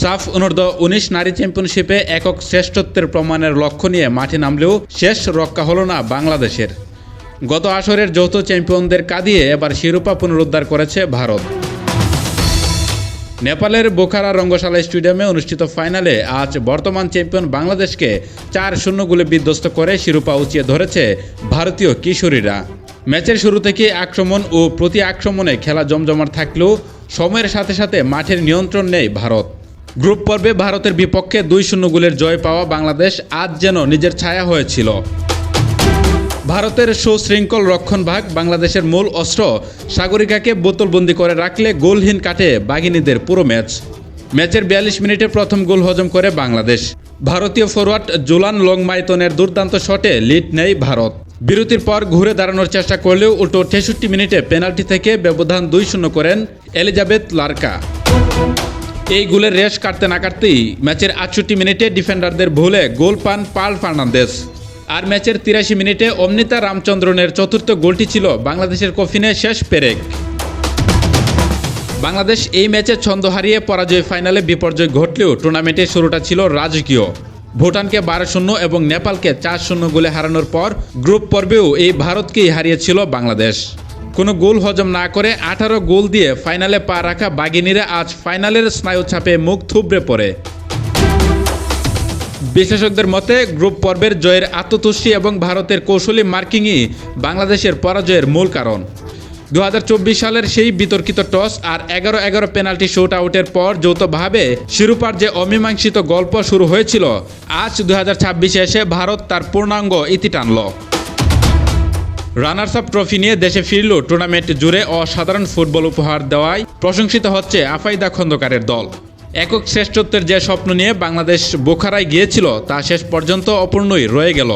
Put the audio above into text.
সাফ অনূর্ধ্ব-19 নারী চ্যাম্পিয়নশিপে একক শ্রেষ্ঠত্বের প্রমাণের লক্ষ্য নিয়ে মাঠে নামলেও শেষ রক্ষা হলো না বাংলাদেশের। গত আসরের যৌথ চ্যাম্পিয়নদের কাঁদিয়ে এবার শিরোপা পুনরুদ্ধার করেছে ভারত। নেপালের বোখারা রঙ্গশালা স্টেডিয়ামে অনুষ্ঠিত ফাইনালে আজ বর্তমান চ্যাম্পিয়ন বাংলাদেশকে 4-0 গোলে বিধ্বস্ত করে শিরোপা উঁচিয়ে ধরেছে ভারতীয় কিশোরীরা। ম্যাচের শুরু থেকে আক্রমণ ও প্রতি আক্রমণে খেলা জমজমাট থাকলেও সময়ের সাথে সাথে মাঠের নিয়ন্ত্রণ নেই ভারত। গ্রুপ পর্বে ভারতের বিপক্ষে 2-0 গোলের জয় পাওয়া বাংলাদেশ আজ যেন নিজের ছায়া হয়েছিল। ভারতের সুশৃঙ্খল রক্ষণভাগ বাংলাদেশের মূল অস্ত্র সাগরিকাকে বোতলবন্দি করে রাখলে গোলহীন কাটে বাঘিনীদের পুরো ম্যাচের 42 মিনিটে প্রথম গোল হজম করে বাংলাদেশ। ভারতীয় ফরোয়ার্ড জুলান লংমাইতনের দুর্দান্ত শটে লিড নেয় ভারত। বিরতির পর ঘুরে দাঁড়ানোর চেষ্টা করলেও উল্টো 63 মিনিটে পেনাল্টি থেকে ব্যবধান 2-0 করেন এলিজাবেথ লারকা। এই গোলের রেশ কাটতে না কাটতেই ম্যাচের 68 মিনিটে ডিফেন্ডারদের ভুলে গোল পান পাল ফার্নান্দেজ। আর ম্যাচের 83 মিনিটে অমৃতা রামচন্দ্রনের চতুর্থ গোলটি ছিল বাংলাদেশের কফিনে শেষ পেরেক। বাংলাদেশ এই ম্যাচে ছন্দ হারিয়ে পরাজয় ফাইনালে বিপর্যয় ঘটলেও টুর্নামেন্টের শুরুটা ছিল রাজকীয়। ভুটানকে 12-0 এবং নেপালকে 4-0 গোলে হারানোর পর গ্রুপ পর্বেও এই ভারতকেই হারিয়েছিল বাংলাদেশ। কোনো গোল হজম না করে 18 গোল দিয়ে ফাইনালে পা রাখা বাঘিনীরা আজ ফাইনালের স্নায়ুচাপে মুখ থুবড়ে পড়ে। বিশ্লেষকদের মতে গ্রুপ পর্বের জয়ের আত্মতুষ্টি এবং ভারতের কৌশলী মার্কিংই বাংলাদেশের পরাজয়ের মূল কারণ। 2024 সালের সেই বিতর্কিত টস আর 11-11 পেনাল্টি শুট আউটের পর যৌথভাবে শিরোপার যে অমীমাংসিত গল্প শুরু হয়েছিল, আজ 2026-এ এসে ভারত তার পূর্ণাঙ্গ ইতি টানল। রানার্স আপ ট্রফি নিয়ে দেশে ফিরলেও টুর্নামেন্ট জুড়ে অসাধারণ ফুটবল উপহার দেওয়ায় প্রশংসিত হচ্ছে আফাইদা খন্দকারের দল। একক শ্রেষ্ঠত্বের যে স্বপ্ন নিয়ে বাংলাদেশ বোখারায় গিয়েছিল তা শেষ পর্যন্ত অপূর্ণই রয়ে গেল।